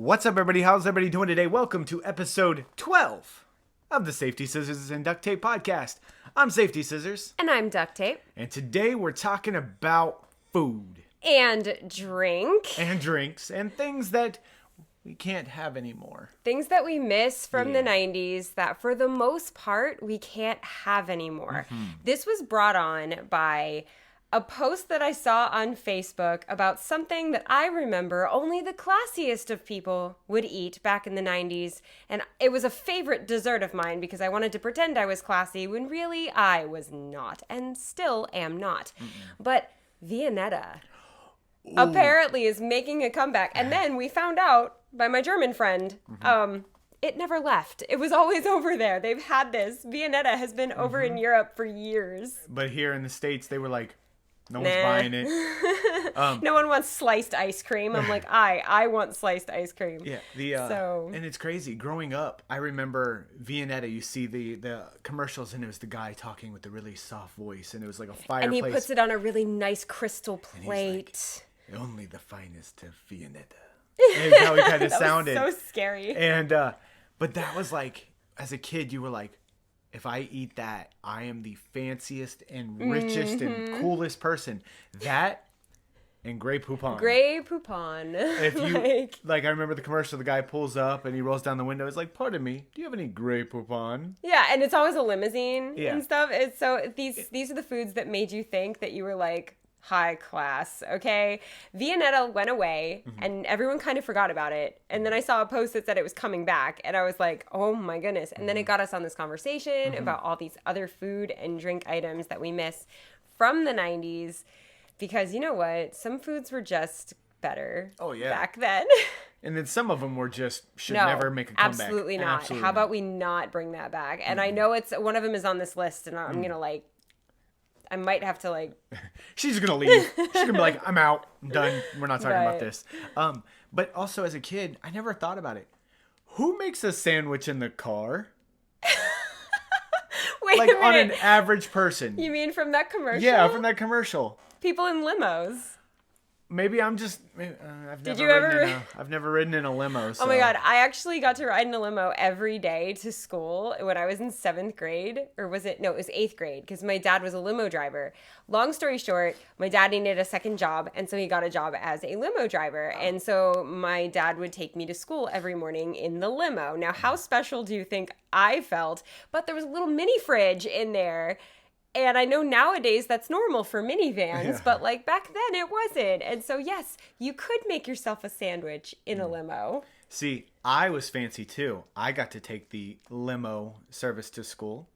What's up, everybody? How's everybody doing today? Welcome to episode 12 of the Safety Scissors and Duct Tape podcast. I'm Safety Scissors. And I'm Duct Tape. And today we're talking about food. And drink. And drinks. And things that we can't have anymore. Things that we miss from the 90s that for the most part we can't have anymore. This was brought on by a post that I saw on Facebook about something that I remember only the classiest of people would eat back in the 90s. And it was a favorite dessert of mine because I wanted to pretend I was classy when really I was not and still am not. But Viennetta apparently is making a comeback. And then we found out by my German friend, it never left. It was always over there. They've had this. Viennetta has been over in Europe for years. But here in the States, they were like, no one's buying it. No one wants sliced ice cream. I'm like, I want sliced ice cream. Yeah, and it's crazy. Growing up, I remember Viennetta. You see the commercials, and it was the guy talking with the really soft voice, and it was like a fireplace. And he puts it on a really nice crystal plate. Like, only the finest of Viennetta. That's how he kind of sounded. Was so scary. And but that was like, as a kid, you were like, if I eat that, I am the fanciest and richest and coolest person. That and Grey Poupon. Grey Poupon. If you like, I remember the commercial. The guy pulls up and he rolls down the window. It's like, pardon me, do you have any Grey Poupon? Yeah, and it's always a limousine and stuff. It's so these are the foods that made you think that you were like high class, okay? Viennetta went away and everyone kind of forgot about it. And then I saw a post that said it was coming back and I was like, oh my goodness. And then it got us on this conversation about all these other food and drink items that we miss from the 90s because you know what? Some foods were just better back then. And then some of them were just should never make a comeback. Absolutely not. How about we not bring that back? And I know it's one of them is on this list and I'm going to I might have to She's gonna leave. She's gonna be like, I'm out. I'm done. We're not talking about this. But also as a kid, I never thought about it. Who makes a sandwich in the car? Wait like a minute. on an average person. You mean from that commercial? Yeah, from that commercial. People in limos. Maybe I'm just. I've never ridden in a limo. So. Oh my god! I actually got to ride in a limo every day to school when I was in 7th grade, or was it? No, it was 8th grade because my dad was a limo driver. Long story short, my dad needed a second job, and so he got a job as a limo driver. And so my dad would take me to school every morning in the limo. Now, how special do you think I felt? But there was a little mini fridge in there. And I know nowadays that's normal for minivans, but back then it wasn't. And so, yes, you could make yourself a sandwich in a limo. See, I was fancy too. I got to take the limo service to school.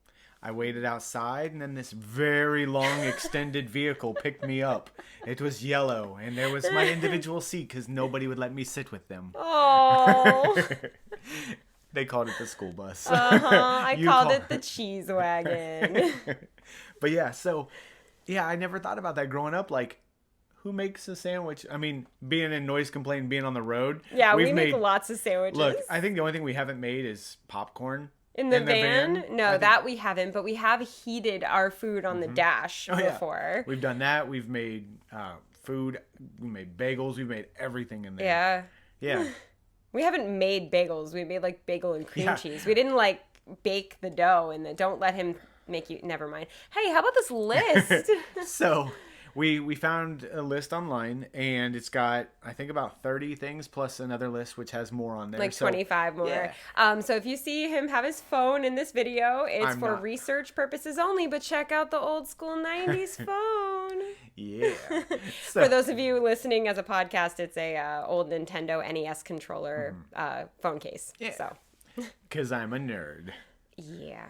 I waited outside and then this very long extended vehicle picked me up. It was yellow and there was my individual seat because nobody would let me sit with them. Oh. They called it the school bus. I called it the cheese wagon. But I never thought about that growing up. Like, who makes a sandwich? I mean, being in noise complaint, being on the road. Yeah, we make lots of sandwiches. Look, I think the only thing we haven't made is popcorn. In the van? No, that we haven't. But we have heated our food on the dash before. Yeah. We've done that. We've made food. We made bagels. We've made everything in there. Yeah. We haven't made bagels. We made bagel and cream cheese. We didn't bake the dough and don't let him make you. Never mind. Hey, how about this list? So we found a list online and it's got, I think, about 30 things plus another list which has more on there. 25 more. Yeah. So if you see him have his phone in this video, it's for research purposes only, but check out the old school 90s phone. Yeah. So, for those of you listening as a podcast, it's a old Nintendo NES controller phone case. Yeah. So. Because I'm a nerd. Yeah.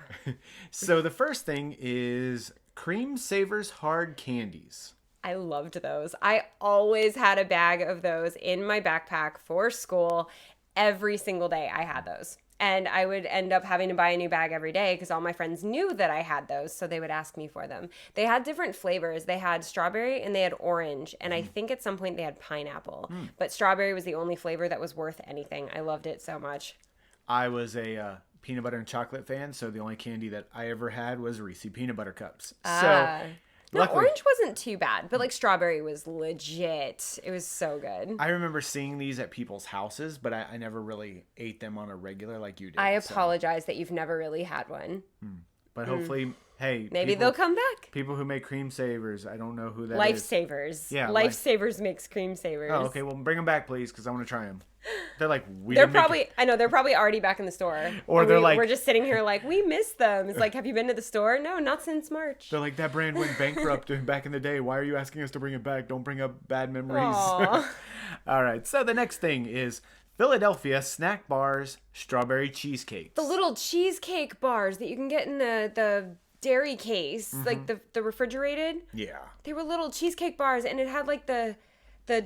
So the first thing is Cream Savers hard candies. I loved those. I always had a bag of those in my backpack for school. Every single day I had those. And I would end up having to buy a new bag every day because all my friends knew that I had those, so they would ask me for them. They had different flavors. They had strawberry and they had orange, and I think at some point they had pineapple. But strawberry was the only flavor that was worth anything. I loved it so much. I was a peanut butter and chocolate fan, so the only candy that I ever had was Reese peanut butter cups. So No, orange wasn't too bad, but like strawberry was legit. It was so good. I remember seeing these at people's houses, but I never really ate them on a regular like you did. I apologize that you've never really had one. But hopefully, hey, maybe they'll come back. People who make cream savers, I don't know who that is. Lifesavers. Yeah, Lifesavers makes cream savers. Oh, okay. Well, bring them back, please, because I want to try them. They're like weird. They're probably, I know, they're probably already back in the store. Or they're like, we're just sitting here like, we miss them. It's like, have you been to the store? No, not since March. They're like, that brand went bankrupt back in the day. Why are you asking us to bring it back? Don't bring up bad memories. All right. So the next thing is Philadelphia snack bars, strawberry cheesecakes. The little cheesecake bars that you can get in the dairy case, like the refrigerated. Yeah. They were little cheesecake bars, and it had like the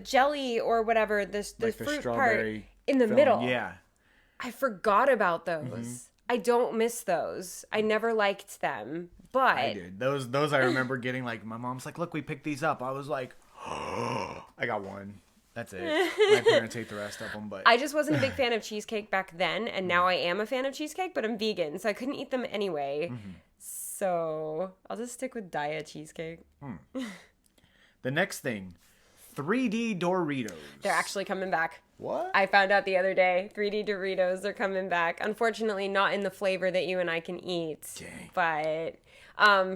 jelly or whatever, the fruit part in the middle. Yeah. I forgot about those. I don't miss those. I never liked them, but I did. Those I remember getting, like, my mom's like, look, we picked these up. I was like, oh, I got one. That's it. My parents ate the rest of them, but I just wasn't a big fan of cheesecake back then, and now I am a fan of cheesecake, but I'm vegan, so I couldn't eat them anyway. So I'll just stick with diet cheesecake. The next thing, 3D Doritos. They're actually coming back. What? I found out the other day, 3D Doritos are coming back. Unfortunately, not in the flavor that you and I can eat. Dang. But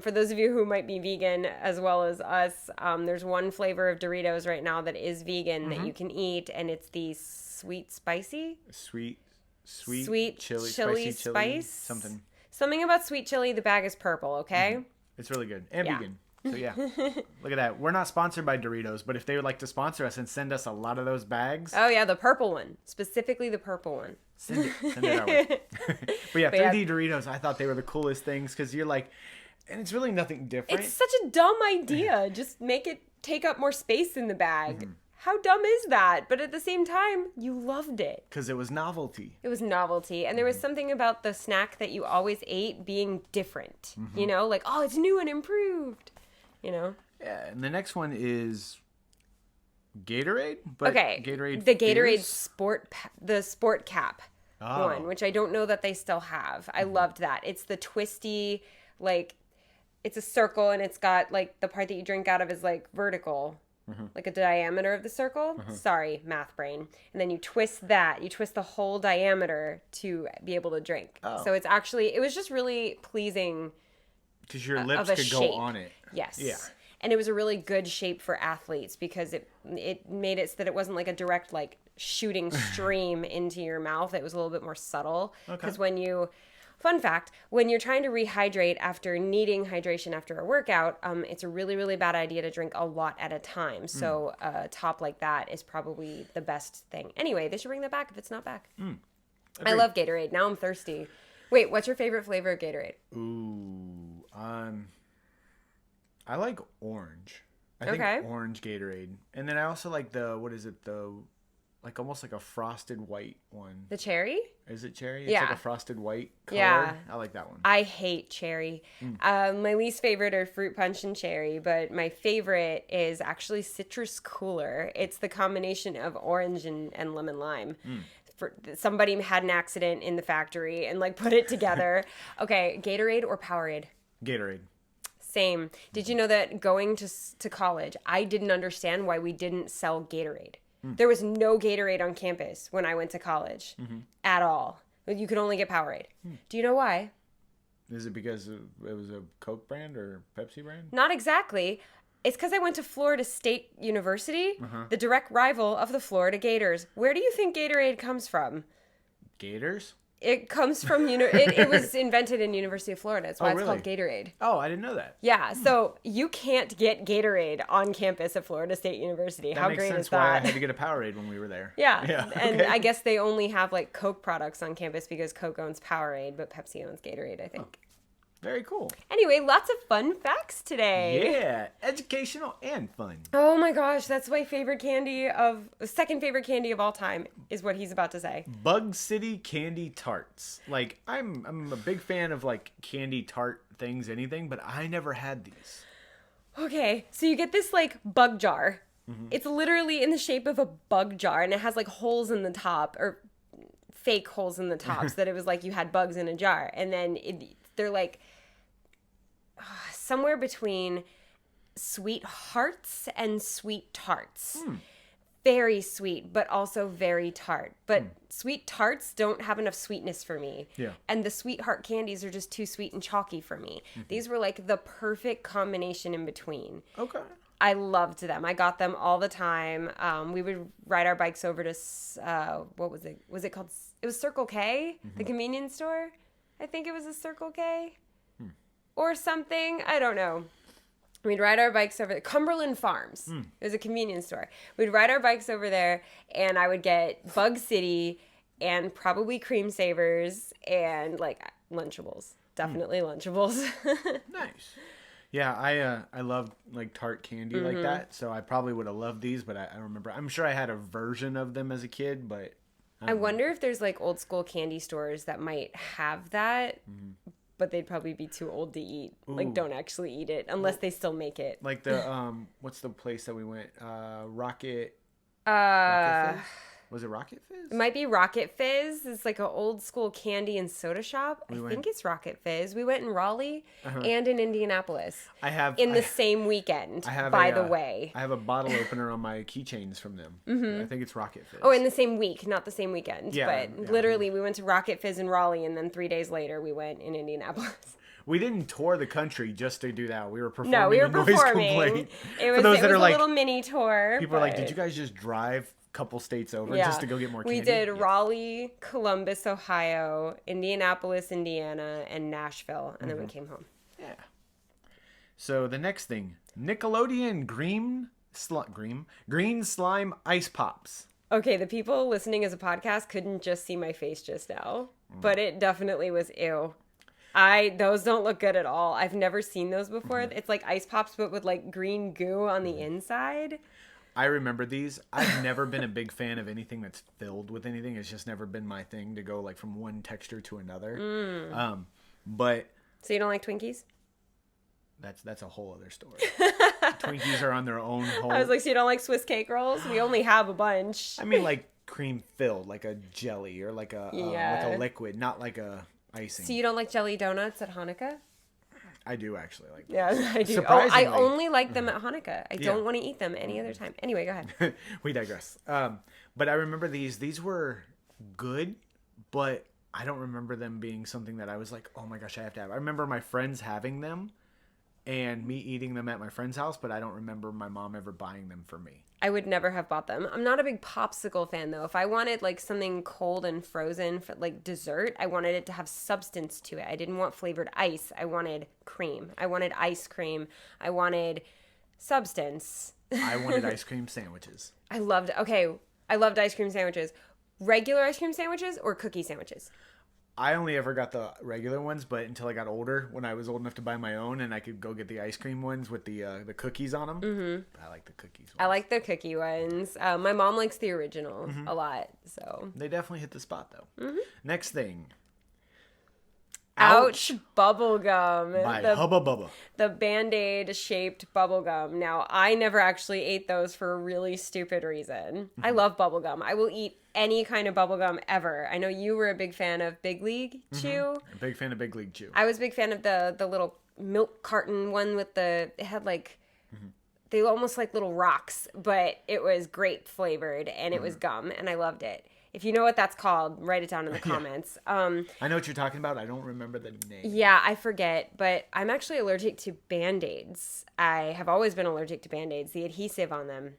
for those of you who might be vegan as well as us, there's one flavor of Doritos right now that is vegan that you can eat, and it's the sweet chili, spicy spice. Something about sweet chili. The bag is purple, okay? It's really good and vegan. So yeah, look at that. We're not sponsored by Doritos, but if they would like to sponsor us and send us a lot of those bags, oh yeah, the purple one, specifically the purple one. Send it our way. But yeah, 3D Doritos, I thought they were the coolest things because you're like, and it's really nothing different. It's such a dumb idea. Just make it take up more space in the bag. How dumb is that? But at the same time, you loved it. Because it was novelty. It was novelty. And there was something about the snack that you always ate being different. You know, like, oh, it's new and improved. You know? Yeah, and the next one is Gatorade? But okay, Gatorade the Gatorade Fierce? Sport Cap one, which I don't know that they still have. I loved that. It's the twisty, like, it's a circle and it's got, like, the part that you drink out of is, like, vertical. Like a diameter of the circle. Sorry, math brain. And then you twist that. You twist the whole diameter to be able to drink. So it's actually, it was just really pleasing. Because your lips could go on it. Yes. Yeah. And it was a really good shape for athletes because it made it so that it wasn't like a direct, like, shooting stream into your mouth. It was a little bit more subtle. Because fun fact, when you're trying to rehydrate after needing hydration after a workout, it's a really, really bad idea to drink a lot at a time. So a top like that is probably the best thing. Anyway, they should bring that back if it's not back. I love Gatorade. Now I'm thirsty. Wait, what's your favorite flavor of Gatorade? Ooh, I like orange. I think orange Gatorade. And then I also like like almost like a frosted white one. The cherry? Is it cherry? Yeah. It's like a frosted white color. Yeah. I like that one. I hate cherry. My least favorite are fruit punch and cherry, but my favorite is actually citrus cooler. It's the combination of orange and lemon lime. Somebody had an accident in the factory and, like, put it together. Okay, Gatorade or Powerade? Gatorade. Same. Did you know that going to college, I didn't understand why we didn't sell Gatorade. There was no Gatorade on campus when I went to college at all. You could only get Powerade. Do you know why? Is it because it was a Coke brand or Pepsi brand? Not exactly. It's because I went to Florida State University, the direct rival of the Florida Gators. Where do you think Gatorade comes from? Gators? It comes from, it was invented in University of Florida. That's why it's called Gatorade. Oh, I didn't know that. Yeah, so you can't get Gatorade on campus at Florida State University. How great is that? That makes sense why I had to get a Powerade when we were there. Yeah. And I guess they only have, like, Coke products on campus because Coke owns Powerade, but Pepsi owns Gatorade, I think. Very cool. Anyway, lots of fun facts today. Yeah, educational and fun. Oh my gosh, that's my second favorite candy of all time is what he's about to say. Bug City candy tarts. Like, I'm a big fan of, like, candy tart things, anything, but I never had these. Okay, so you get this, like, bug jar. It's literally in the shape of a bug jar, and it has, like, holes in the top, or fake holes in the top, so that it was like you had bugs in a jar. And then they're like somewhere between sweet hearts and sweet tarts. Very sweet, but also very tart. But sweet tarts don't have enough sweetness for me. Yeah. And the sweetheart candies are just too sweet and chalky for me. These were like the perfect combination in between. Okay. I loved them. I got them all the time. We would ride our bikes over to, what was it? Was it called? It was Circle K, the convenience store. I think it was a Circle K or something. I don't know. We'd ride our bikes over Cumberland Farms. It was a convenience store. We'd ride our bikes over there, and I would get Bug City and probably Cream Savers and like Lunchables. Definitely Lunchables. Nice. Yeah, I love like tart candy like that, so I probably would have loved these, but I remember. I'm sure I had a version of them as a kid, but I wonder if there's like old school candy stores that might have that. But they'd probably be too old to eat. Ooh. Like, don't actually eat it unless they still make it. Like the what's the place that we went? Rocket Fizz? Was it Rocket Fizz? It might be Rocket Fizz. It's like an old school candy and soda shop. I think it's Rocket Fizz. We went in Raleigh and in Indianapolis. In the same weekend, by the way. I have a bottle opener on my keychains from them. I think it's Rocket Fizz. Oh, in the same week, not the same weekend. Yeah, But literally, we went to Rocket Fizz in Raleigh, and then 3 days later, we went in Indianapolis. We didn't tour the country just to do that. We were performing. No, we were Noise performing. Complaint. It was a little mini tour. People are like, did you guys just drive couple states over just to go get more candy? We did Raleigh, Columbus, Ohio, Indianapolis, Indiana, and Nashville, and then we came home. Yeah. So the next thing, Nickelodeon green slime ice pops. Okay, the people listening as a podcast couldn't just see my face just now, but it definitely was ew. Those don't look good at all. I've never seen those before. It's like ice pops, but with like green goo on the inside. I remember these. I've never been a big fan of anything that's filled with anything. It's just never been my thing to go like from one texture to another. But so you don't like Twinkies? That's a whole other story. Twinkies are on their own whole. I was like, so you don't like Swiss cake rolls? We only have a bunch. I mean, like cream filled, like a jelly or like a liquid, not like a icing. So you don't like jelly donuts at Hanukkah? I do actually like those. Yeah, I do. Surprisingly. I only like them at Hanukkah. I don't want to eat them any other time. Anyway, go ahead. We digress. But I remember these. These were good, but I don't remember them being something that I was like, oh my gosh, I have to have. I remember my friends having them and me eating them at my friend's house, but I don't remember my mom ever buying them for me. I would never have bought them. I'm not a big popsicle fan, though. If I wanted like something cold and frozen for like dessert, I wanted it to have substance to it. I didn't want flavored ice. I wanted cream. I wanted ice cream. I wanted substance. I wanted ice cream sandwiches. I loved ice cream sandwiches. Regular ice cream sandwiches or cookie sandwiches? I only ever got the regular ones, but until I got older, when I was old enough to buy my own, and I could go get the ice cream ones with the cookies on them. I like the cookies ones. I like the cookie ones. My mom likes the original a lot, so they definitely hit the spot though. Next thing, Ouch bubblegum. By Hubba Bubba. The Band-Aid shaped bubblegum. Now, I never actually ate those for a really stupid reason. I love bubblegum. I will eat any kind of bubblegum ever. I know you were a big fan of Big League Chew. A big fan of Big League Chew. I was a big fan of the little milk carton one with it had like, they were almost like little rocks, but it was grape flavored and it was gum and I loved it. If you know what that's called, write it down in the comments. I know what you're talking about. I don't remember the name. Yeah, I forget. But I'm actually allergic to Band-Aids. I have always been allergic to Band-Aids, the adhesive on them.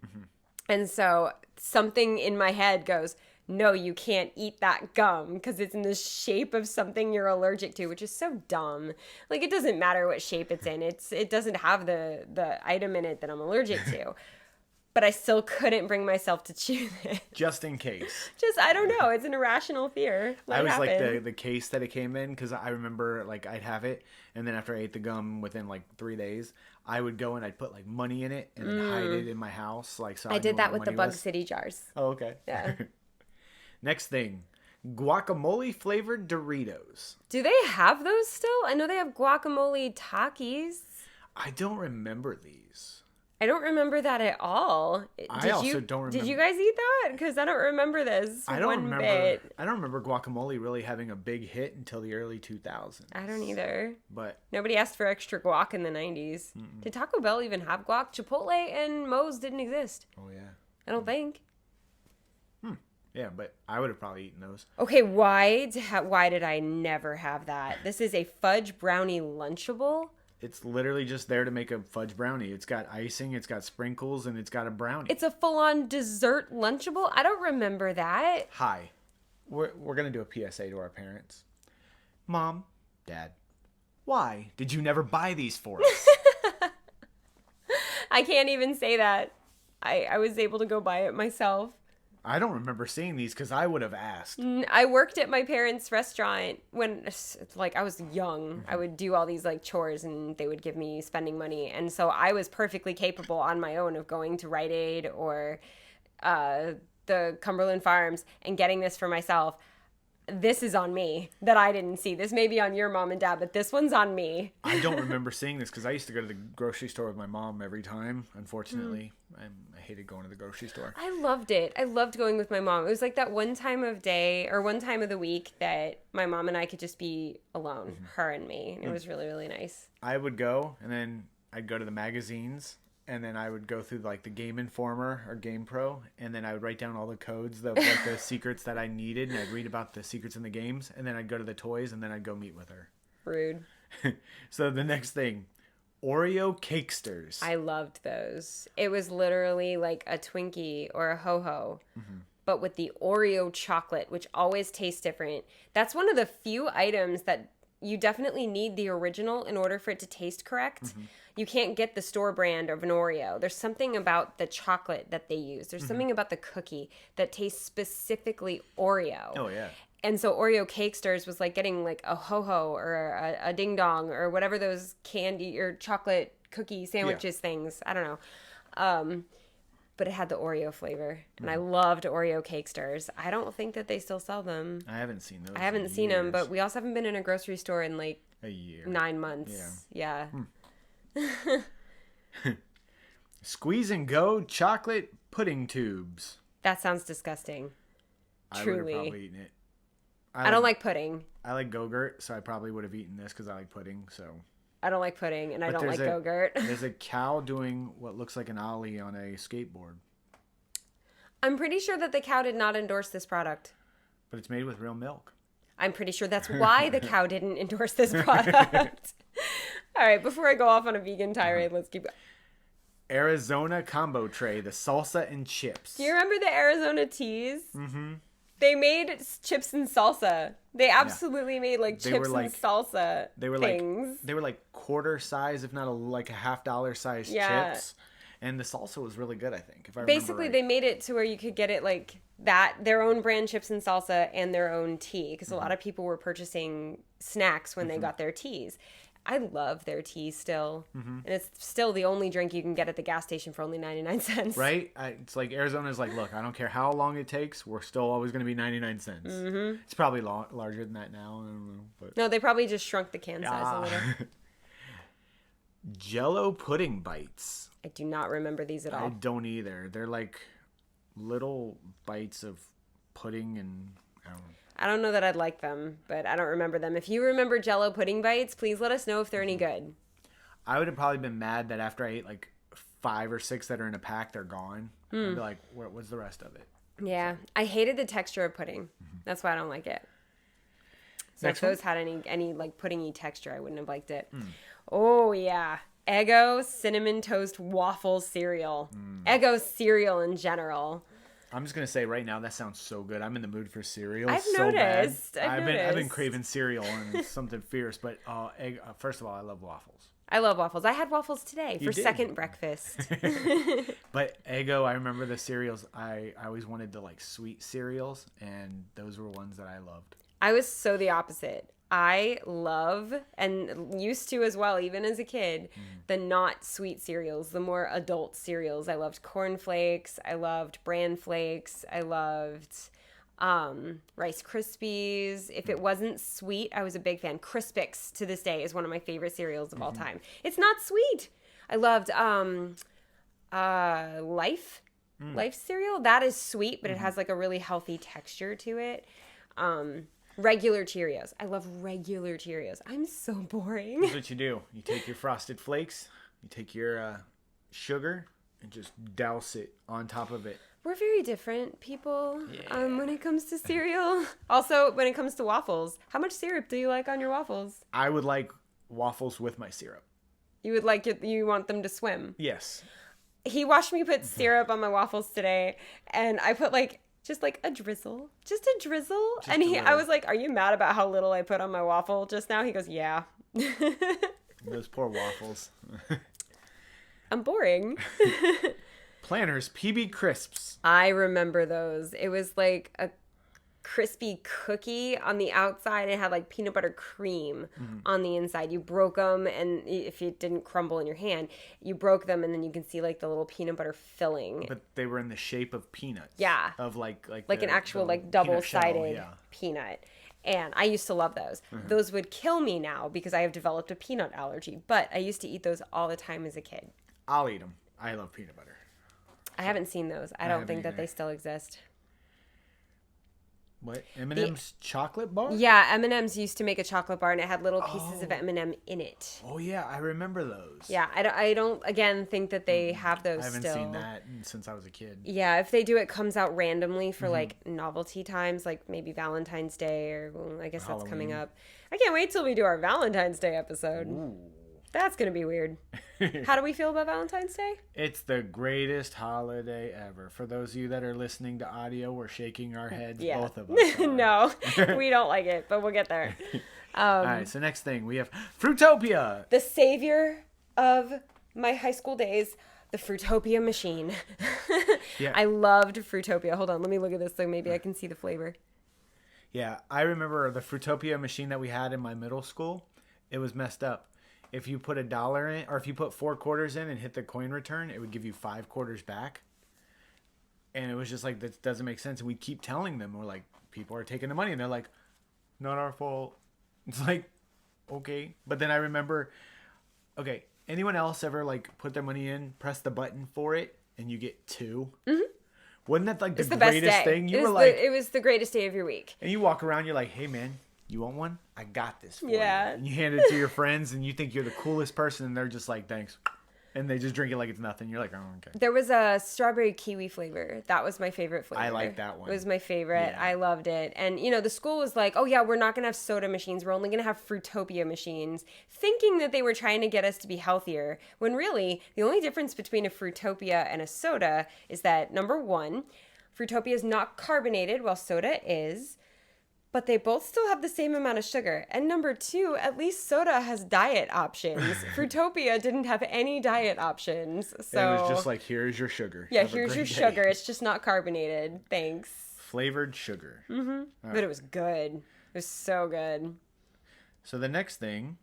And so something in my head goes, no, you can't eat that gum because it's in the shape of something you're allergic to, which is so dumb. Like, it doesn't matter what shape it's in. It doesn't have the item in it that I'm allergic to. But I still couldn't bring myself to chew it. Just in case. I don't know. It's an irrational fear. I was like the case that it came in because I remember like I'd have it. And then after I ate the gum within like 3 days, I would go and I'd put like money in it and then hide it in my house. Like so I did that with the Bug City jars. Oh, okay. Yeah. Next thing. Guacamole flavored Doritos. Do they have those still? I know they have guacamole Takis. I don't remember these. I don't remember that at all. I also don't Did you remember. guys eat that? Because I don't remember this I don't one remember. bit. I don't remember guacamole really having a big hit until the early 2000s. I don't either. But Nobody asked for extra guac in the 90s. Did Taco Bell even have guac? Chipotle and Moe's didn't exist. oh yeah, I don't think. yeah. But I would have probably eaten those. Okay, why did I never have that? This is a fudge brownie Lunchable. It's literally just there to make a fudge brownie. It's got icing, it's got sprinkles, and it's got a brownie. It's a full-on dessert Lunchable? I don't remember that. Hi, we're gonna do a PSA to our parents. Mom, Dad, why did you never buy these for us? I can't even say that. I was able to go buy it myself. I don't remember seeing these because I would have asked. I worked at my parents' restaurant when, like, I was young. I would do all these, like, chores, and they would give me spending money. And so I was perfectly capable on my own of going to Rite Aid or the Cumberland Farms and getting this for myself. This is on me that I didn't see. This may be on your mom and dad, but this one's on me. I don't remember seeing this because I used to go to the grocery store with my mom every time. Unfortunately, I hated going to the grocery store. I loved it. I loved going with my mom. It was like that one time of day or one time of the week that my mom and I could just be alone, her and me. And it was really, really nice. I would go, and then I'd go to the magazines, and then I would go through like the Game Informer or Game Pro, and then I would write down all the codes, like the secrets that I needed, and I'd read about the secrets in the games, and then I'd go to the toys, and then I'd go meet with her. Rude. So the next thing, Oreo Cakesters. I loved those. It was literally like a Twinkie or a Ho-Ho, but with the Oreo chocolate, which always tastes different. That's one of the few items that you definitely need the original in order for it to taste correct. You can't get the store brand of an Oreo. There's something about the chocolate that they use. There's something about the cookie that tastes specifically Oreo. Oh, yeah. And so Oreo Cakesters was like getting like a Ho-Ho or a Ding Dong or whatever those candy or chocolate cookie sandwiches things. I don't know. But it had the Oreo flavor. And I loved Oreo Cakesters. I don't think that they still sell them. I haven't seen those. I haven't seen them, but we also haven't been in a grocery store in like a year. 9 months. Yeah. Squeeze and Go chocolate pudding tubes. That sounds disgusting. I would have Truly. probably eaten it. I don't like pudding. I like Go-Gurt, so I probably would have eaten this because I like pudding. So I don't like pudding, and I But don't like there's Go-Gurt. there's a cow doing what looks like an ollie on a skateboard, I'm pretty sure that the cow did not endorse this product. but it's made with real milk. I'm pretty sure that's why the cow didn't endorse this product. All right, before I go off on a vegan tirade, let's keep going. Arizona combo tray, the salsa and chips. Do you remember the Arizona teas? Mm-hmm. They made chips and salsa. They absolutely made like They chips were and salsa They were things. like quarter size, if not like a $50 size chips. And the salsa was really good, I think. If I Basically, remember they right. made it to where you could get it like that, their own brand chips and salsa and their own tea. Because a lot of people were purchasing snacks when they got their teas. I love their tea still. And it's still the only drink you can get at the gas station for only 99 cents. Right? It's like Arizona's like, look, I don't care how long it takes. We're still always going to be 99 cents. Mm-hmm. It's probably larger than that now. I don't know. But No, they probably just shrunk the can size a little. Jell-O pudding bites. I do not remember these at I all. don't either. They're like little bites of pudding and I don't know. I don't know that I'd like them, but I don't remember them. If you remember Jell-O pudding bites, please let us know if they're any good. I would have probably been mad that after I ate like 5 or 6 that are in a pack, they're gone. I'd be like, what's the rest of it? Yeah, I hated the texture of pudding. That's why I don't like it. So Next if those had any like puddingy texture, I wouldn't have liked it. Oh yeah, Eggo cinnamon toast waffle cereal. Eggo cereal in general. I'm just gonna say right now that sounds so good. I'm in the mood for cereal. I've so noticed. Bad. I've been noticed. craving cereal and something fierce. But first of all, I love waffles. I love waffles. I had waffles today for did? second breakfast. But Eggo, I remember the cereals. I always wanted the like sweet cereals, and those were ones that I loved. I was so the opposite. I love, and used to as well, even as a kid, the not sweet cereals, the more adult cereals. I loved Corn Flakes. I loved Bran Flakes. I loved Rice Krispies. If it wasn't sweet, I was a big fan. Crispix to this day is one of my favorite cereals of all time. It's not sweet. I loved Life cereal. That is sweet, but it has like a really healthy texture to it. Regular Cheerios. I love regular Cheerios. I'm so boring. Here's what you do. You take your Frosted Flakes, you take your sugar, and just douse it on top of it. We're very different people when it comes to cereal. Also, when it comes to waffles. How much syrup do you like on your waffles? I would like waffles with my syrup. You would like it, you want them to swim? Yes. He watched me put syrup on my waffles today, and I put just a drizzle. Just a drizzle. Just and I was like, "Are you mad about how little I put on my waffle just now?" He goes, "Yeah." Those poor waffles. I'm boring. Planters PB Crisps. I remember those. It was like a crispy cookie on the outside. It had like peanut butter cream on the inside. You broke them, and if it didn't crumble in your hand, you broke them, and then you can see like the little peanut butter filling. But they were in the shape of peanuts. Yeah. Of like an actual like double-sided peanut. And I used to love those. Those would kill me now because I have developed a peanut allergy. But I used to eat those all the time as a kid. I'll eat them. I love peanut butter. I haven't seen those. I don't think that they still exist. What? M&M's chocolate bar? Yeah, M&M's used to make a chocolate bar, and it had little pieces of M&M in it. Oh, yeah. I remember those. Yeah, I don't again, think that they have those I haven't still. seen that since I was a kid. Yeah, if they do, it comes out randomly for, like, novelty times, like maybe Valentine's Day, or I guess that's coming up. I can't wait till we do our Valentine's Day episode. Ooh. That's going to be weird. How do we feel about Valentine's Day? It's the greatest holiday ever. For those of you that are listening to audio, we're shaking our heads, both of us. No, we don't like it, but we'll get there. All right, so next thing, we have Fruitopia. The savior of my high school days, the Fruitopia machine. Yeah. I loved Fruitopia. Hold on, let me look at this so maybe I can see the flavor. Yeah, I remember the Fruitopia machine that we had in my middle school. It was messed up. If you put $1 in, or if you put 4 quarters in and hit the coin return, it would give you 5 quarters back. And it was just like, that doesn't make sense. And we keep telling them, we're like, people are taking the money. And they're like, not our fault. It's like, okay. But then I remember, okay, anyone else ever like put their money in, press the button for it, and you get 2? Mm-hmm. Wasn't that like the greatest thing? You were like, it was the greatest day of your week. And you walk around, you're like, hey man, you want one? I got this for you. And you hand it to your friends, and you think you're the coolest person, and they're just like, thanks. And they just drink it like it's nothing. You're like, oh, okay. There was a strawberry kiwi flavor. That was my favorite flavor. I like that one. It was my favorite. Yeah. I loved it. And, you know, the school was like, oh, yeah, we're not going to have soda machines. We're only going to have Fruitopia machines, thinking that they were trying to get us to be healthier, when really the only difference between a Fruitopia and a soda is that, number one, Fruitopia is not carbonated while soda is. But they both still have the same amount of sugar. And number two, at least soda has diet options. Fruitopia didn't have any diet options. So it was just like, here's your sugar. Yeah, Have here's your sugar. It's just not carbonated. Thanks. Flavored sugar. Mm-hmm. But it was good. It was so good. So the next thing,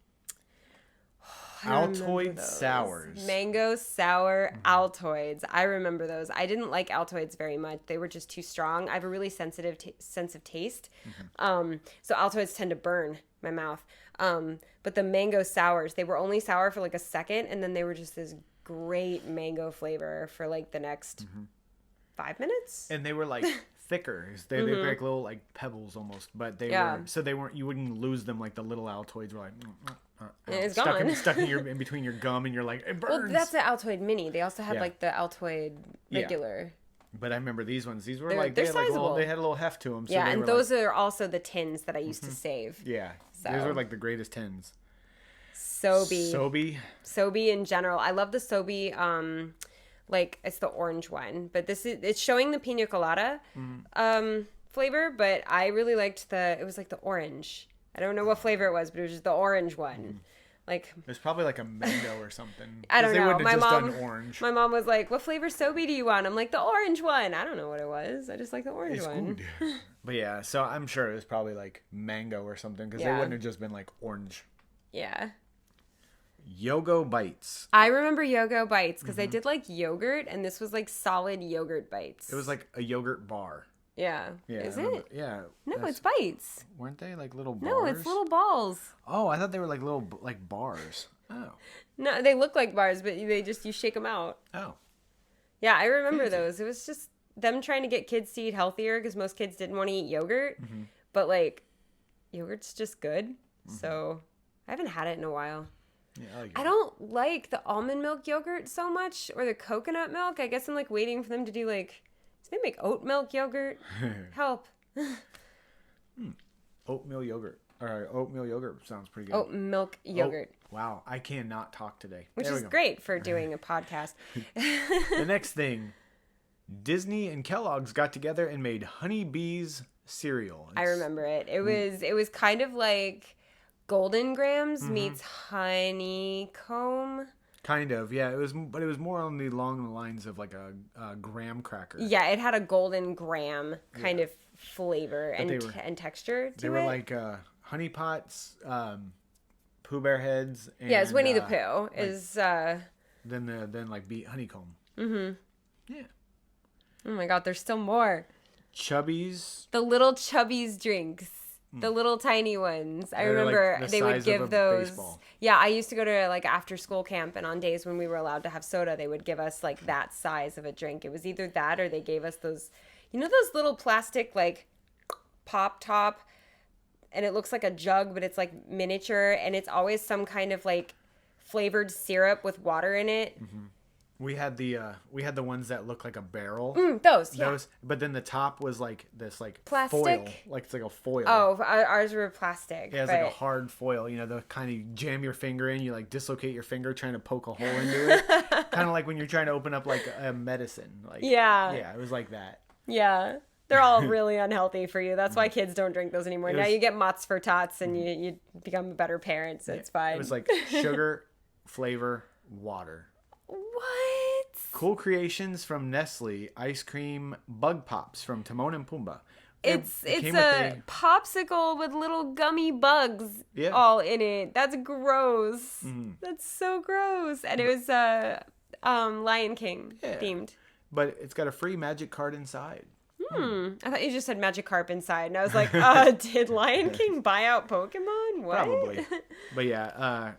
Altoid sours. Mango sour Altoids. I remember those. I didn't like Altoids very much. They were just too strong. I have a really sensitive sense of taste. So Altoids tend to burn my mouth. But the mango sours, they were only sour for like a second, and then they were just this great mango flavor for like the next 5 minutes. And they were like thicker. They were like little like pebbles almost, but they weren't, you wouldn't lose them like the little Altoids were like it's stuck gone. stuck in between your gum, and you're like, it burns. Well, that's the Altoid mini. They also had like the Altoid regular. But I remember these ones. These were they're sizable. They had a little heft to them. So and those are also the tins that I used to save. Yeah, those are like the greatest tins. Sobe in general. I love the Sobe. Like it's the orange one, but it's showing the pina colada flavor. But I really liked it was like the orange. I don't know what flavor it was, but it was just the orange one. Like it was probably like a mango or something. I don't know. They wouldn't have done orange. My mom was like, "What flavor Sobe do you want?" I'm like, "The orange one." I don't know what it was. I just like the orange one. Good. But yeah, so I'm sure it was probably like mango or something, because they wouldn't have just been like orange. Yeah. Yogo Bites. I remember Yogo Bites because I did like yogurt, and this was like solid yogurt bites. It was like a yogurt bar. Yeah. Is it? Yeah. No, it's bites. Weren't they like little bars? No, it's little balls. Oh, I thought they were like little like bars. Oh. No, they look like bars, but you shake them out. Oh. Yeah, I remember Fancy. those. It was just them trying to get kids to eat healthier because most kids didn't want to eat yogurt. But, like, yogurt's just good. So, I haven't had it in a while. Yeah, I like I it. don't like the almond milk yogurt so much, or the coconut milk. I guess I'm, like, waiting for them to do, like, do they make oat milk yogurt? Help. Oatmeal yogurt. Or oatmeal yogurt sounds pretty good. Oat milk yogurt. Oh, wow, I cannot talk today. Which There we is go. great for doing a podcast. The next thing, Disney and Kellogg's got together and made Honey Bees cereal. I remember it. It was kind of like Golden Grams Mm-hmm. meets honeycomb. Kind of, yeah. But it was more along the lines of like a graham cracker. Yeah, it had a golden graham kind of flavor and and texture to They it. were like honey pots, Pooh Bear heads. And, yeah, it's Winnie the Pooh. Then like honeycomb. Yeah. Oh my god, there's still more. Chubbies. The little Chubby's drinks. The little tiny ones. I They're remember like the they would size give of a those. baseball. Yeah, I used to go to like after school camp, and on days when we were allowed to have soda, they would give us like that size of a drink. It was either that or they gave us those, those little plastic like pop top, and it looks like a jug, but it's like miniature, and it's always some kind of like flavored syrup with water in it. We had the ones that look like a barrel. Those, yeah. But then the top was like this like Plastic? foil, like it's like a foil. Oh, ours were plastic. Yeah, it's like a hard foil, the kind of you jam your finger in, you like dislocate your finger trying to poke a hole into it. Kind of like when you're trying to open up like a medicine. Like Yeah. Yeah, it was like that. Yeah. They're all really unhealthy for you. That's why kids don't drink those anymore. Now you get Mott's for Tots and you become a better parent, so it's fine. It was like sugar, flavor, water. What? Cool creations from Nestle, ice cream, bug pops from Timon and Pumbaa. It's came a popsicle with little gummy bugs all in it. That's gross. That's so gross. And it was Lion King themed. But it's got a free magic card inside. I thought you just said Magikarp inside, and I was like, did Lion King buy out Pokemon? What? Probably. But yeah,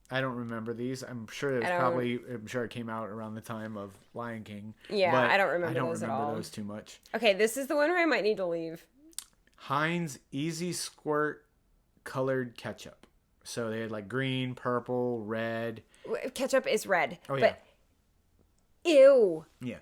I don't remember these. I'm sure it came out around the time of Lion King. Yeah, but I don't remember I don't those remember at all. those too much. Okay, this is the one where I might need to leave. Heinz Easy Squirt colored ketchup. So they had like green, purple, red. Ketchup is red. Oh yeah. But ew. Yeah.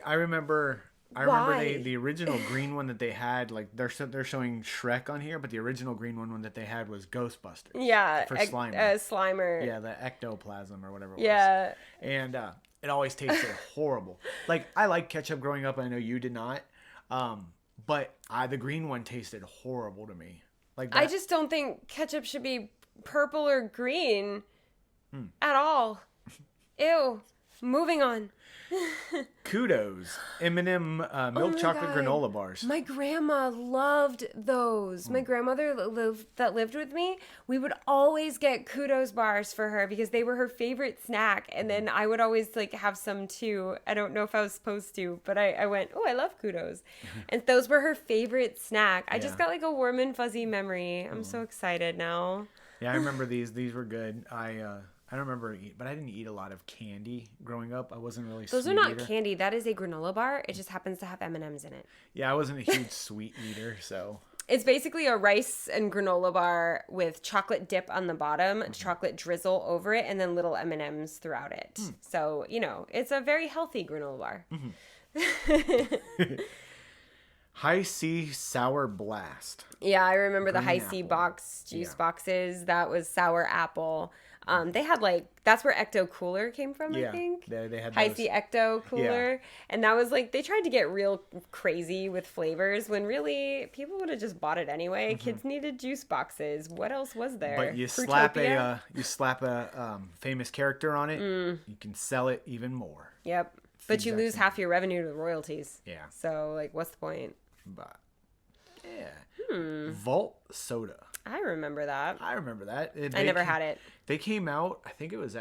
I remember Why? the original green one that they had, like they're showing Shrek on here, but the original green one that they had was Ghostbusters. Yeah. For Slimer. Slimer. Yeah, the ectoplasm or whatever it was. Yeah. And it always tasted horrible. Like, I liked ketchup growing up. I know you did not. But the green one tasted horrible to me. Like that. I just don't think ketchup should be purple or green at all. Ew. Moving on. Kudos. M&M milk chocolate God. granola bars. My grandma loved those. My grandmother that lived with me, we would always get Kudos bars for her because they were her favorite snack. And then I would always like have some too. I don't know if I was supposed to, but I went, oh, I love Kudos. And those were her favorite snack. I just got like a warm and fuzzy memory. I'm so excited now. Yeah, I remember these. These were good. I don't remember but I didn't eat a lot of candy growing up. I wasn't really Those sweet are not eater. candy. That is a granola bar. It just happens to have M&Ms in it. Yeah, I wasn't a huge sweet eater, so. It's basically a rice and granola bar with chocolate dip on the bottom, chocolate drizzle over it, and then little M&Ms throughout it. So, it's a very healthy granola bar. High C Sour Blast. Yeah, I remember the Green High C apple. box juice boxes. That was sour apple. They had that's where Ecto Cooler came from, I think. They had High those. C Ecto Cooler. And that was they tried to get real crazy with flavors when really people would have just bought it anyway. Kids needed juice boxes. What else was there? But you slap a famous character on it, you can sell it even more. Yep. But you exact lose same. half your revenue to royalties. Yeah. So what's the point? But yeah. Vault Soda. I remember that. I remember that. I never had it. They came out. I think it was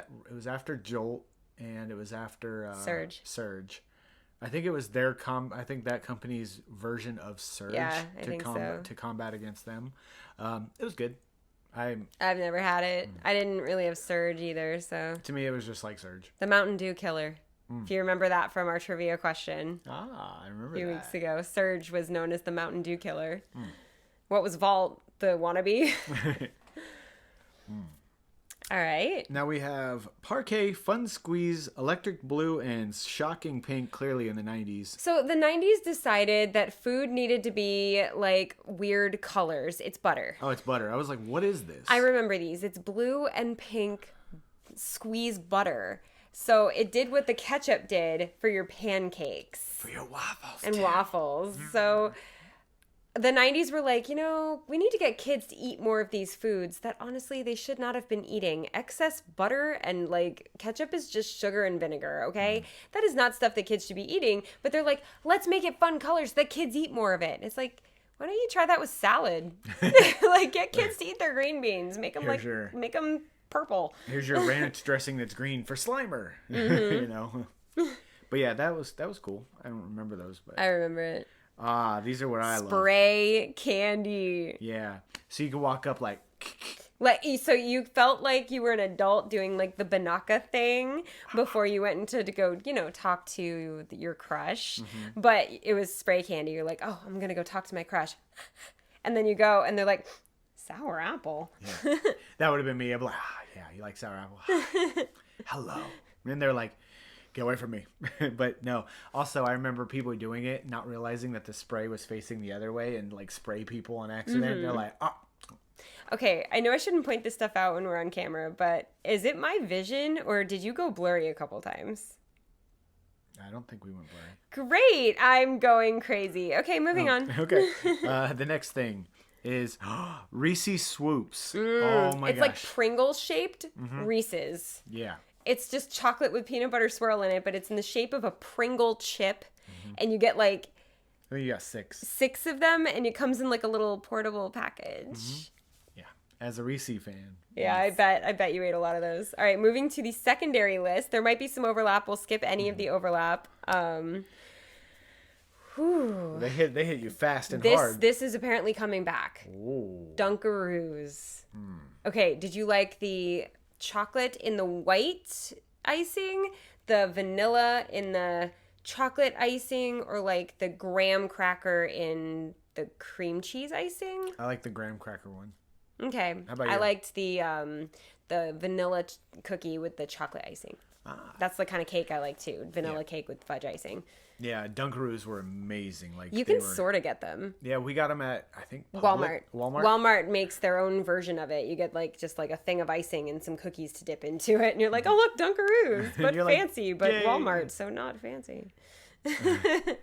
after Jolt, and it was after Surge. I think it was I think that company's version of Surge. Yeah, I think so. To combat against them. It was good. I've never had it. I didn't really have Surge either. So To me, it was just like Surge. the Mountain Dew killer. If you remember that from our trivia question I remember a few that. weeks ago. Surge was known as the Mountain Dew killer. What was Vault? The wannabe? All right. Now we have Parquet, Fun Squeeze, Electric Blue, and Shocking Pink, clearly in the 90s. So the 90s decided that food needed to be like weird colors. It's butter. Oh, it's butter. I was like, what is this? I remember these. It's blue and pink squeeze butter. So it did what the ketchup did for your pancakes. For your waffles. And too. waffles. So the 90s were like, we need to get kids to eat more of these foods that honestly they should not have been eating. Excess butter and like ketchup is just sugar and vinegar, okay? That is not stuff that kids should be eating. But they're like, let's make it fun colors so that kids eat more of it. It's like, why don't you try that with salad? Like, get kids to eat their green beans. Make them make them purple. Here's your ranch dressing that's green for Slimer. But yeah, that was cool. I don't remember those, but I remember it. These are what I love. Spray candy. Yeah. So you can walk up like So you felt like you were an adult doing like the Banaka thing before you went into to go, talk to your crush. But it was spray candy. You're like, oh, I'm going to go talk to my crush. And then you go and they're like, sour apple. Yeah. That would have been me. I'm like, yeah, you like sour apple? Hello. And they're like, get away from me. But no. Also, I remember people doing it, not realizing that the spray was facing the other way and like spray people on accident. They're like, oh. Okay, I know I shouldn't point this stuff out when we're on camera, but is it my vision or did you go blurry a couple times? I don't think we went blurry. Great. I'm going crazy. Okay, moving on. Okay. The next thing is Reese's Swoops. Oh my gosh. It's like Pringles shaped Reese's. Yeah. It's just chocolate with peanut butter swirl in it, but it's in the shape of a Pringle chip. And you get like I think you got 6. 6 of them, and it comes in like a little portable package. Yeah. As a Reese fan. Yeah, Yes. I bet you ate a lot of those. All right, moving to the secondary list. There might be some overlap. We'll skip any of the overlap. They hit you fast and hard. This is apparently coming back. Ooh. Dunkaroos. Okay, did you like the chocolate in the white icing, the vanilla in the chocolate icing, or like the graham cracker in the cream cheese icing? I like the graham cracker one. Okay. How about I you? liked the vanilla cookie with the chocolate icing. That's the kind of cake I like too. Vanilla cake with fudge icing. Yeah, Dunkaroos were amazing. Like You can sort of get them. Yeah, we got them at I think Walmart. Walmart. Walmart makes their own version of it. You get like just like a thing of icing and some cookies to dip into it, and you're like, oh look, Dunkaroos, but You're like, fancy, but yay. Walmart, so not fancy. The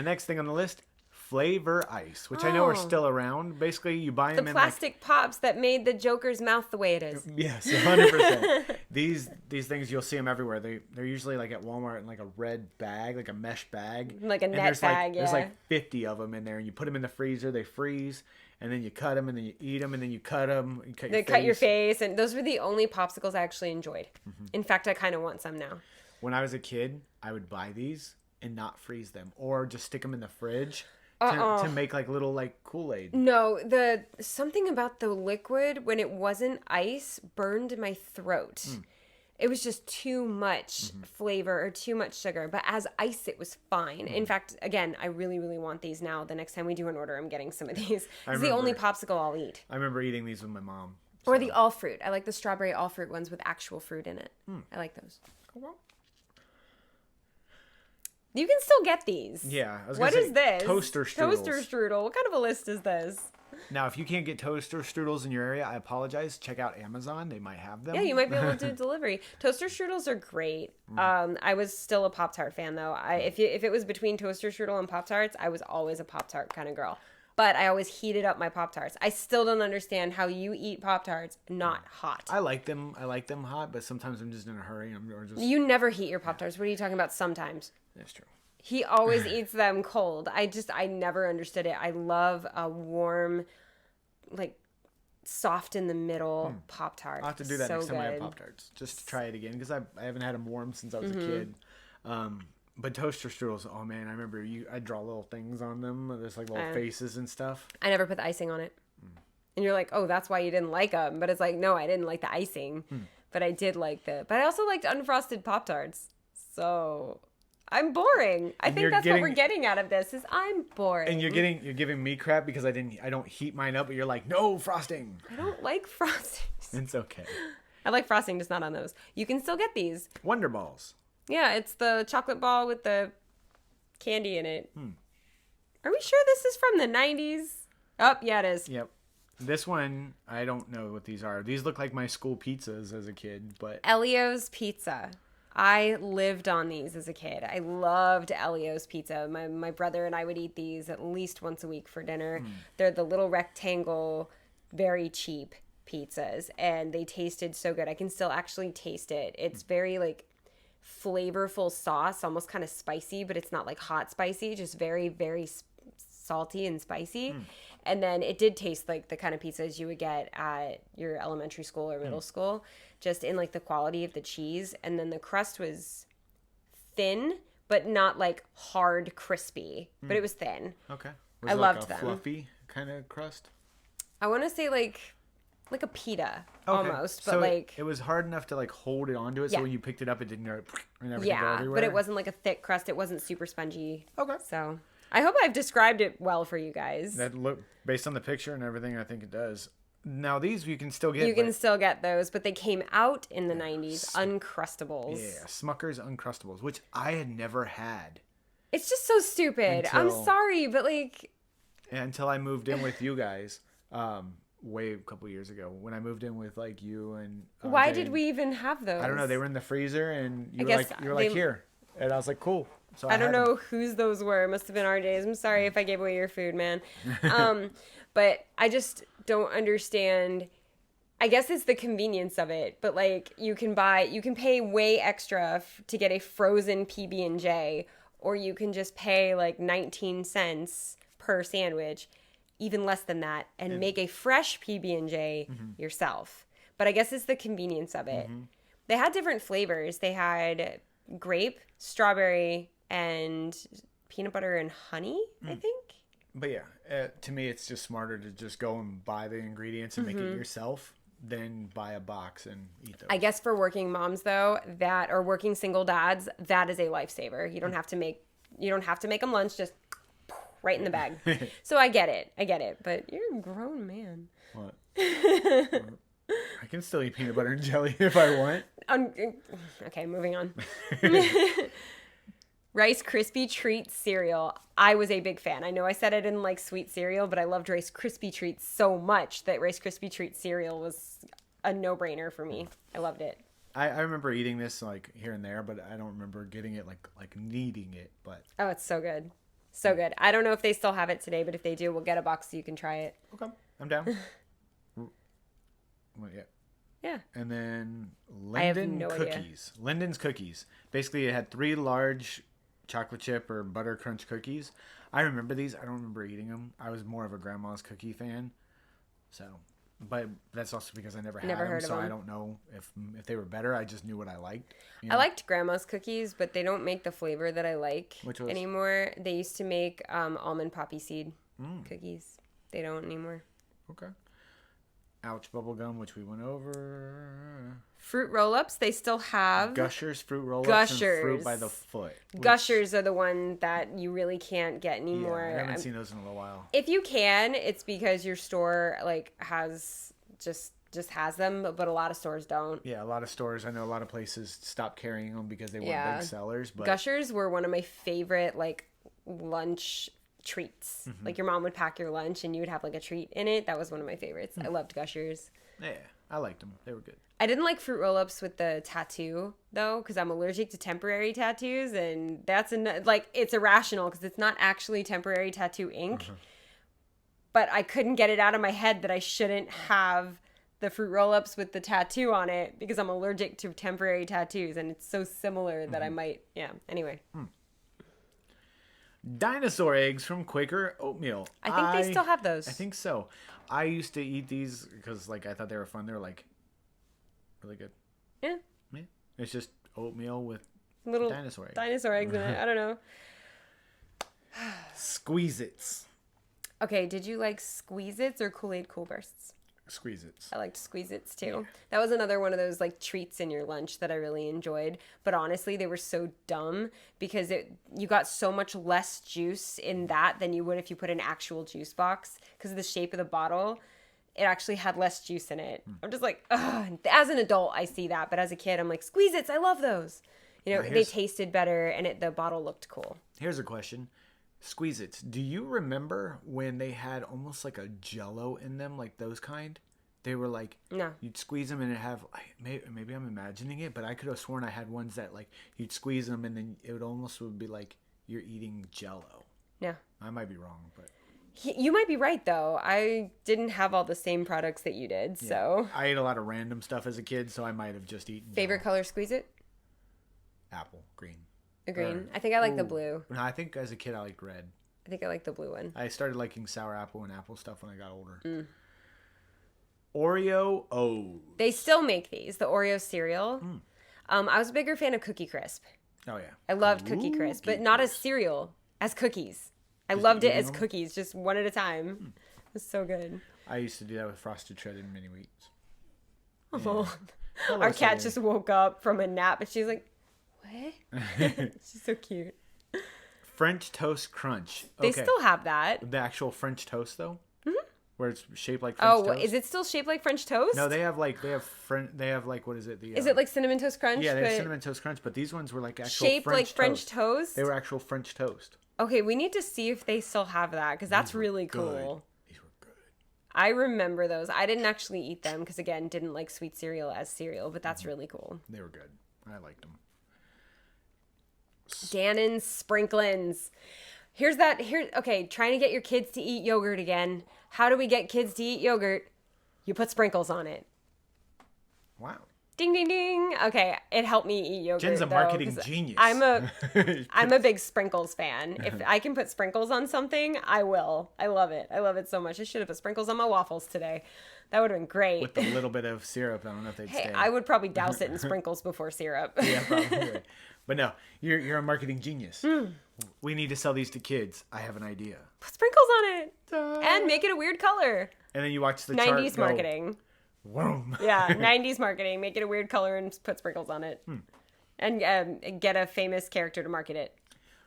next thing on the list, Flavor Ice, which I know are still around. Basically, you buy them The in plastic pops that made the Joker's mouth the way it is. Yes, 100%. These things you'll see them everywhere. They're usually like at Walmart in like a red bag, like a mesh bag, Like a And net there's bag, There's yeah. like 50 of them in there, and you put them in the freezer. They freeze, and then you cut them, and then you eat them, and then you cut them. You cut They your cut your face. face, and those were the only popsicles I actually enjoyed. In fact, I kind of want some now. When I was a kid, I would buy these and not freeze them, or just stick them in the fridge to make like little like Kool-Aid. No, something about the liquid when it wasn't ice burned my throat. It was just too much flavor or too much sugar. But as ice, it was fine. In fact, again, I really, really want these now. The next time we do an order, I'm getting some of these. It's the only popsicle I'll eat. I remember eating these with my mom. Or the all fruit. I like the strawberry all fruit ones with actual fruit in it. I like those. You can still get these. Yeah. I was What gonna say, is this? Toaster strudels. Toaster strudel. What kind of a list is this? Now, if you can't get toaster strudels in your area, I apologize. Check out Amazon. They might have them. Yeah, you might be able to do delivery. Toaster strudels are great. I was still a Pop-Tart fan, though. If it was between toaster strudel and Pop-Tarts, I was always a Pop-Tart kind of girl. But I always heated up my Pop-Tarts. I still don't understand how you eat Pop-Tarts not hot. I like them. I like them hot, but sometimes I'm just in a hurry. You never heat your Pop-Tarts. What are you talking about sometimes? That's true. He always eats them cold. I never understood it. I love a warm, like, soft in the middle Pop-Tart. I'll have to do that so next time I have good. Pop-Tarts. Just to try it again, because I haven't had them warm since I was a kid. But toaster strudels, oh man, I remember I draw little things on them. There's like little faces and stuff. I never put the icing on it. And you're like, oh, that's why you didn't like them. But it's like, no, I didn't like the icing. But I did like but I also liked unfrosted Pop-Tarts. so I'm boring. I think that's what we're getting out of this is I'm boring. And you're giving me crap because I don't heat mine up, but you're like, no frosting. I don't like frostings. It's okay. I like frosting, just not on those. You can still get these. Wonder Balls. Yeah, it's the chocolate ball with the candy in it. Are we sure this is from the 90s? Oh, yeah, it is. Yep. This one, I don't know what these are. These look like my school pizzas as a kid, but... Elio's Pizza. I lived on these as a kid. I loved Elio's Pizza. My brother and I would eat these at least once a week for dinner. They're the little rectangle, very cheap pizzas, and they tasted so good. I can still actually taste it. It's very, like, flavorful sauce, almost kind of spicy, but it's not, like, hot spicy, just very, very salty and spicy. And then it did taste like the kind of pizzas you would get at your elementary school or middle school, just in like the quality of the cheese. And then the crust was thin, but not like hard crispy, but it was thin. Okay. I loved them. Fluffy kind of crust? I want to say like a pita almost, but so like it was hard enough to like hold it onto it, so when you picked it up, it didn't go and everything go everywhere. But it wasn't like a thick crust. It wasn't super spongy. Okay. So I hope I've described it well for you guys. That look based on the picture and everything, I think it does. Now these you can still get. You can still get those, but they came out in the 90s. Uncrustables. Yeah, Smucker's Uncrustables, which I had never had. It's just so stupid. I'm sorry, but like. Until I moved in with you guys, way a couple years ago, when I moved in with like you and. Why did we even have those? I don't know. They were in the freezer, and you were like here, and I was like, cool. So I don't know whose those were. It must have been RJ's. I'm sorry if I gave away your food, man. But I just don't understand. I guess it's the convenience of it. But like you can pay way extra to get a frozen PB&J, or you can just pay like 19 cents per sandwich, even less than that, and make a fresh PB&J yourself. But I guess it's the convenience of it. They had different flavors. They had grape, strawberry, and peanut butter and honey, I think. But yeah, to me, it's just smarter to just go and buy the ingredients and make it yourself than buy a box and eat those. I guess for working moms though, or working single dads, that is a lifesaver. You don't have to make them lunch, just right in the bag. So I get it. But you're a grown man. What? I can still eat peanut butter and jelly if I want. Okay, moving on. Rice Krispie Treats cereal. I was a big fan. I know I said I didn't like sweet cereal, but I loved Rice Krispie Treats so much that Rice Krispie Treats cereal was a no-brainer for me. I loved it. I remember eating this like here and there, but I don't remember getting it like needing it. But oh, it's so good. So good. I don't know if they still have it today, but if they do, we'll get a box so you can try it. Okay, I'm down. Well, yeah. Yeah. And then Linden cookies. Idea. Linden's cookies. Basically, it had 3 large chocolate chip or butter crunch cookies. I remember these. I don't remember eating them. I was more of a grandma's cookie fan. So, but that's also because I never had them, so I don't know if they were better. I just knew what I liked. You know? I liked grandma's cookies, but they don't make the flavor that I like anymore. They used to make almond poppy seed cookies. They don't anymore. Okay. Ouch bubblegum, which we went over. Fruit roll-ups, they still have. Gushers fruit roll-ups and fruit by the foot. Gushers are the one that you really can't get anymore. Yeah, I haven't seen those in a little while. If you can, it's because your store like has just has them, but a lot of stores don't. Yeah, a lot of stores. I know a lot of places stopped carrying them because they weren't big sellers. But Gushers were one of my favorite like lunch treats. Like your mom would pack your lunch and you would have like a treat in it. That was one of my favorites. I loved Gushers. Yeah, I liked them. They were good. I didn't like fruit roll-ups with the tattoo though, because I'm allergic to temporary tattoos, and that's it's irrational because it's not actually temporary tattoo ink. But I couldn't get it out of my head that I shouldn't have the fruit roll-ups with the tattoo on it because I'm allergic to temporary tattoos, and it's so similar that I might. Yeah. Anyway. Dinosaur eggs from Quaker Oatmeal. I think they still have those. I think so. I used to eat these because like I thought they were fun. They were like really good. Yeah. It's just oatmeal with little dinosaur eggs. Dinosaur eggs in it. I don't know. Squeeze-Its. Okay, did you like Squeeze-Its or Kool-Aid Cool Bursts? Squeeze-Its. I liked Squeeze-Its too. That was another one of those like treats in your lunch that I really enjoyed. But honestly, they were so dumb because you got so much less juice in that than you would if you put an actual juice box because of the shape of the bottle. It actually had less juice in it. I'm just like, ugh. As an adult, I see that. But as a kid, I'm like, Squeeze-Its, I love those. You know, they tasted better and the bottle looked cool. Here's a question. Squeeze-Its. Do you remember when they had almost like a Jello in them, like those kind? They were like, no. You'd squeeze them and it have, maybe I'm imagining it, but I could have sworn I had ones that like you'd squeeze them and then it would be like you're eating Jello. No. I might be wrong, but. You might be right, though. I didn't have all the same products that you did, so. I ate a lot of random stuff as a kid, so I might have just eaten. Favorite color Squeeze-It? Apple, green. A green. I think I like the blue. No, I think as a kid I liked red. I think I like the blue one. I started liking sour apple and apple stuff when I got older. Oreo O's. They still make these, the Oreo cereal. I was a bigger fan of Cookie Crisp. Oh, yeah. I loved Cookie Crisp, but not as cereal, as cookies. I loved it as cookies, just one at a time. It was so good. I used to do that with Frosted Shredded Mini Wheats. Oh. Our cat just woke up from a nap, and she's like, what? She's so cute. French Toast Crunch. They still have that. The actual French toast, though? Where it's shaped like French toast? Oh, is it still shaped like French toast? No, they have like, what is it? Is it like Cinnamon Toast Crunch? Yeah, they have Cinnamon Toast Crunch, but these ones were like actual shaped like French toast? They were actual French toast. Okay, we need to see if they still have that, because that's really cool. These were good. I remember those. I didn't actually eat them, because again, didn't like sweet cereal as cereal, but that's really cool. They were good. I liked them. Dannon Sprinklins. Okay, trying to get your kids to eat yogurt again. How do we get kids to eat yogurt? You put sprinkles on it. Wow. Ding, ding, ding. Okay, it helped me eat yogurt. Jen's a marketing genius. I'm a big sprinkles fan. If I can put sprinkles on something, I will. I love it. I love it so much. I should have put sprinkles on my waffles today. That would have been great. With a little bit of syrup. I don't know if they'd stay. I would probably douse it in sprinkles before syrup. Yeah, probably. But no, you're a marketing genius. We need to sell these to kids. I have an idea. Put sprinkles on it. And make it a weird color. And then you watch the 90's chart marketing. Whoom. Yeah, 90's marketing. Make it a weird color and put sprinkles on it. And get a famous character to market it.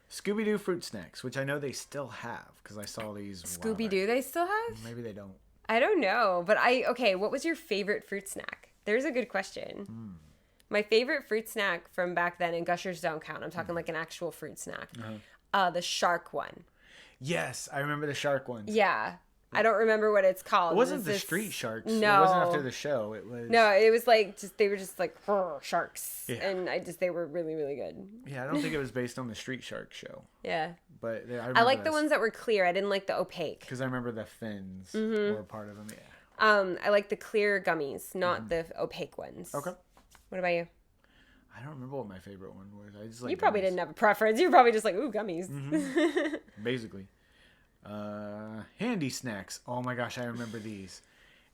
Scooby-Doo fruit snacks, which I know they still have because I saw these. Scooby-Doo they still have? Maybe they don't. I don't know. But what was your favorite fruit snack? There's a good question. My favorite fruit snack from back then, and Gushers don't count. I'm talking like an actual fruit snack. The shark one. Yes, I remember the shark ones. Yeah. I don't remember what it's called. It wasn't the street sharks. No. It wasn't after the show. It was. No, it was like they were just like sharks. Yeah. And they were really, really good. Yeah, I don't think it was based on the street shark show. Yeah. But I like the ones that were clear. I didn't like the opaque. Because I remember the fins were part of them. Yeah. I like the clear gummies, not the opaque ones. Okay. What about you? I don't remember what my favorite one was. I just like. You probably didn't have a preference. You were probably just like, ooh, gummies. Basically. Handy snacks. Oh my gosh, I remember these.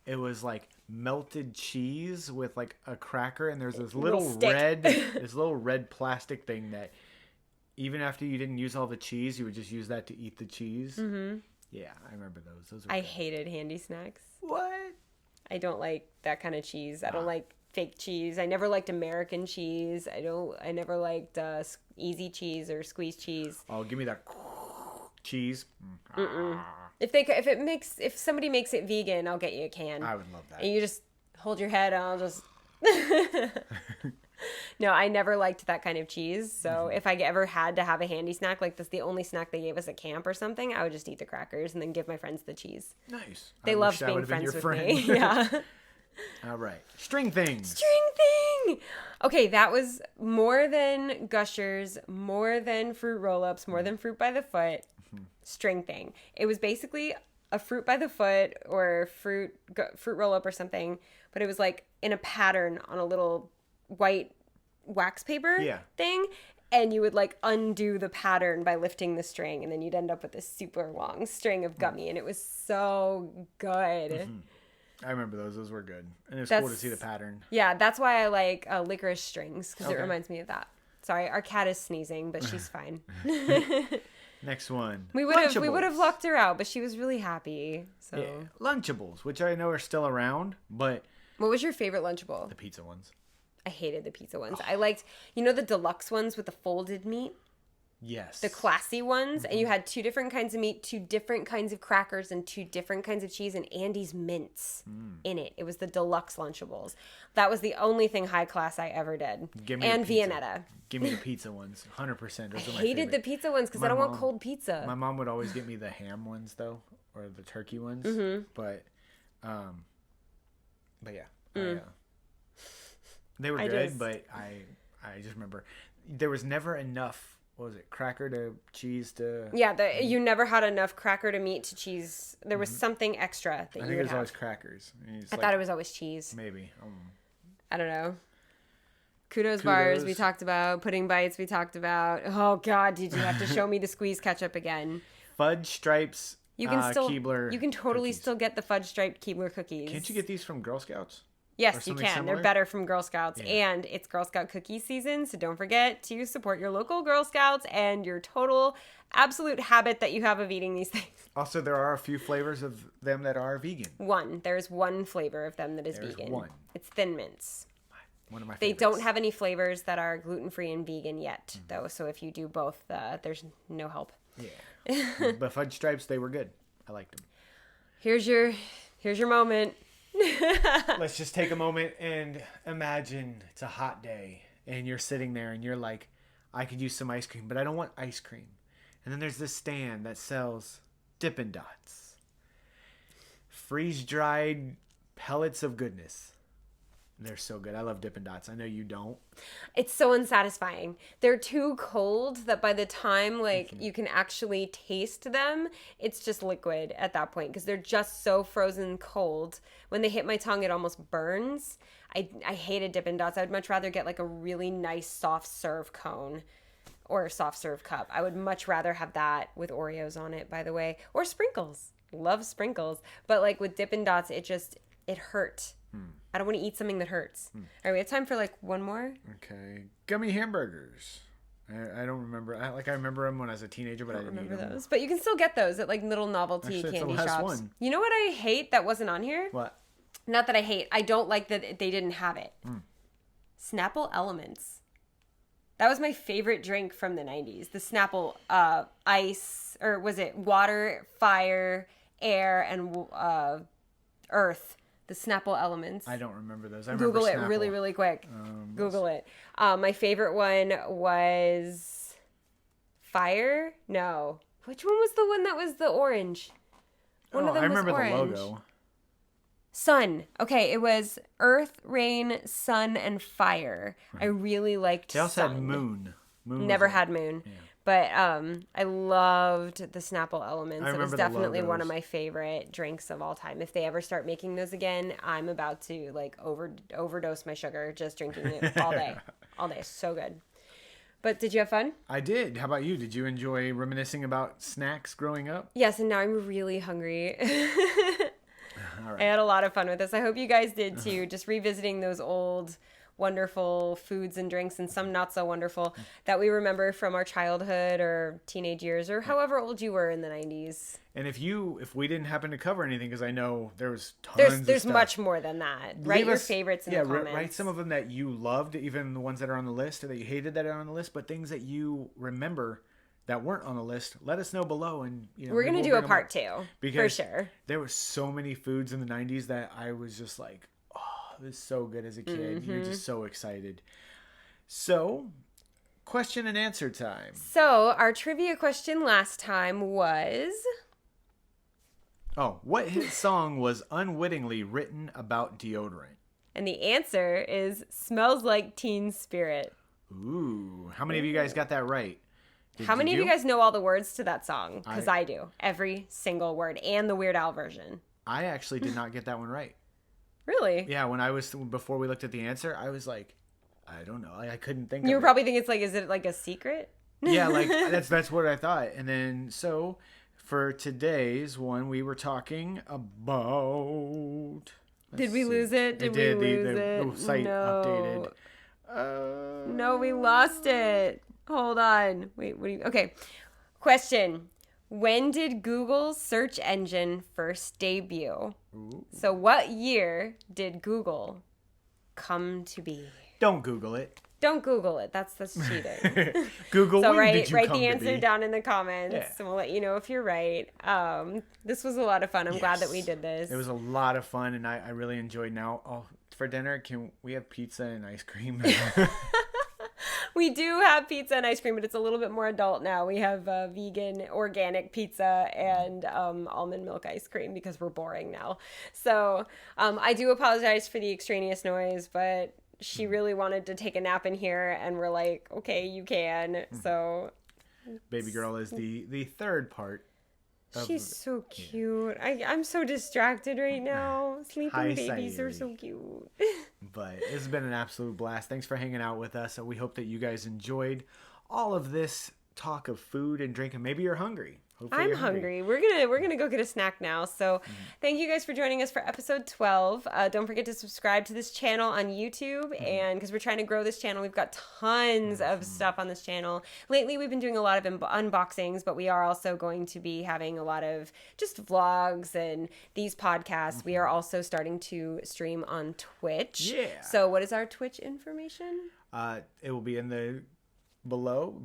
It was like melted cheese with like a cracker, and there's this little red plastic thing that even after you didn't use all the cheese, you would just use that to eat the cheese. Yeah, I remember those. Those were I good. hated handy snacks. What? I don't like that kind of cheese. I don't like fake cheese. I never liked American cheese. I never liked easy cheese or squeezed cheese. Oh, give me that cheese. If somebody makes it vegan, I'll get you a can. I would love that. And you just hold your head and I'll just No, I never liked that kind of cheese. So if I ever had to have a handy snack, like that's the only snack they gave us at camp or something, I would just eat the crackers and then give my friends the cheese. Nice. They loved being friends with me. Yeah. All right. String things. String thing. Okay, that was more than Gushers, more than Fruit Roll-Ups, more than Fruit by the Foot. String thing. It was basically a fruit by the foot or fruit roll-up or something, but it was like in a pattern on a little white wax paper thing, and you would like undo the pattern by lifting the string, and then you'd end up with this super long string of gummy, and it was so good. I remember those. Those were good. And it's cool to see the pattern. Yeah, that's why I like licorice strings, because it reminds me of that. Sorry, our cat is sneezing, but she's fine. Next one. We would have locked her out, but she was really happy. So yeah. Lunchables, which I know are still around, but what was your favorite Lunchable? The pizza ones. I hated the pizza ones. I liked, the deluxe ones with the folded meat. Yes. The classy ones, and you had 2 different kinds of meat, 2 different kinds of crackers, and 2 different kinds of cheese, and Andy's mints in it. It was the deluxe Lunchables. That was the only thing high class I ever did. And Viennetta. Give me the pizza ones, 100%. I hated the pizza ones because I don't want cold pizza. My mom would always get me the ham ones though, or the turkey ones. But yeah, they were good. But I just remember there was never enough. What was it? Cracker to cheese to... Yeah, you never had enough cracker to meat to cheese. There was something extra that you would have. I think it was always crackers. I thought it was always cheese. Maybe. I don't know. Kudos bars we talked about. Pudding bites we talked about. Oh, God, did you have to show me the squeeze ketchup again? Fudge stripes Keebler You can totally cookies. still get the fudge striped Keebler cookies. Can't you get these from Girl Scouts? Yes, you can. Similar? They're better from Girl Scouts. Yeah. And it's Girl Scout cookie season, so don't forget to support your local Girl Scouts and your total absolute habit that you have of eating these things. Also, there are a few flavors of them that are vegan. There's one flavor of them that is vegan. One. It's Thin Mints. One of my favorites. They don't have any flavors that are gluten-free and vegan yet, though, so if you do both, there's no help. Yeah. But fudge stripes, they were good. I liked them. Here's your moment. Let's just take a moment and imagine it's a hot day and you're sitting there and you're like, I could use some ice cream, but I don't want ice cream. And then there's this stand that sells Dippin' Dots. Freeze-dried pellets of goodness. They're so good. I love Dippin' Dots. I know you don't. It's so unsatisfying. They're too cold that by the time you can actually taste them, it's just liquid at that point because they're just so frozen cold. When they hit my tongue, it almost burns. I hated Dippin' Dots. I'd much rather get like a really nice soft serve cone or a soft serve cup. I would much rather have that with Oreos on it, by the way, or sprinkles. Love sprinkles. But like with Dippin' Dots, it hurt. I don't want to eat something that hurts. All right, we have time for like one more. Okay. Gummy hamburgers. I don't remember. I remember them when I was a teenager, but I didn't remember eat those. But you can still get those at like little novelty Actually, candy it's the last shops. one. You know what I hate that wasn't on here? What? Not that I hate. I don't like that they didn't have it. Snapple Elements. That was my favorite drink from the 90s. The Snapple ice, or was it water, fire, air, and earth. The Snapple Elements. I don't remember those. Google it Snapple. really, really quick. Google it. My favorite one was Fire? No. Which one was the one that was the orange? One of them I was remember orange. the logo. Sun. Okay, it was Earth, Rain, Sun, and Fire. Right. I really liked They also Sun. had Moon. Never had Moon. Yeah. But I loved the Snapple Elements. It was definitely one of my favorite drinks of all time. If they ever start making those again, I'm about to like overdose my sugar just drinking it all day. All day. So good. But did you have fun? I did. How about you? Did you enjoy reminiscing about snacks growing up? Yes, and now I'm really hungry. All right. I had a lot of fun with this. I hope you guys did too. Just revisiting those old wonderful foods and drinks, and some not so wonderful, that we remember from our childhood or teenage years or however old you were in the 90s. And if we didn't happen to cover anything, because I know there was tons there's of stuff. much more than that. Write your favorites in the comments. Write some of them that you loved, even the ones that are on the list, or that you hated that are on the list, but things that you remember that weren't on the list. Let us know below, and we're gonna do a part 2 for sure. There were so many foods in the 90s that I was just like, it was so good as a kid. You're just so excited. So, question and answer time. So, our trivia question last time was... what hit song was unwittingly written about deodorant? And the answer is Smells Like Teen Spirit. Ooh. How many of you guys got that right? How many of you guys know all the words to that song? Because I do. Every single word. And the Weird Al version. I actually did not get that one right. Really? Yeah, before we looked at the answer, I was like, I don't know. I couldn't think of it. You were probably thinking is it like a secret? Yeah, like that's what I thought. And then so for today's one, we were talking about. Did we lose it? Did we lose it? The site updated. No, we lost it. Hold on. Wait, okay. Question. When did Google's search engine first debut? Ooh. So what year did Google come to be? Don't Google it. Don't Google it. That's cheating. Google, so when did you write come the to answer be? down in the comments, Yeah. and we'll let you know if you're right. This was a lot of fun. I'm glad that we did this. It was a lot of fun, and I really enjoyed. Now, for dinner, can we have pizza and ice cream? We do have pizza and ice cream, but it's a little bit more adult now. We have vegan, organic pizza and almond milk ice cream because we're boring now. So I do apologize for the extraneous noise, but she really wanted to take a nap in here, and we're like, okay, you can. So Baby girl is the third part. She's so cute. I'm so distracted right now. Sleeping Hi, babies are Sayuri. so cute. But it's been an absolute blast. Thanks for hanging out with us. We hope that you guys enjoyed all of this talk of food and drink, and maybe you're hungry. Hopefully I'm you're hungry. We're gonna go get a snack now. So thank you guys for joining us for episode 12. Don't forget to subscribe to this channel on YouTube, and because we're trying to grow this channel, we've got tons of stuff on this channel. Lately, we've been doing a lot of unboxings, but we are also going to be having a lot of just vlogs and these podcasts. We are also starting to stream on Twitch. Yeah. So what is our Twitch information? It will be in the below,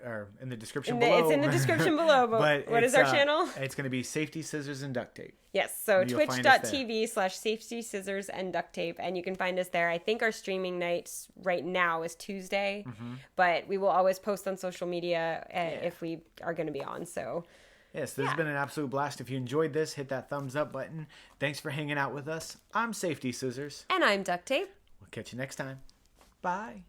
or in the description below. It's in the description below, but what is our channel? It's going to be Safety Scissors and Duct Tape. Yes, so You'll find us there. twitch.tv/safety scissors and duct tape, and you can find us there. I think our streaming nights right now is Tuesday, but we will always post on social media if we are going to be on. So Yes, this has been an absolute blast. If you enjoyed this, hit that thumbs up button. Thanks for hanging out with us. I'm Safety Scissors. And I'm Duct Tape. We'll catch you next time. Bye.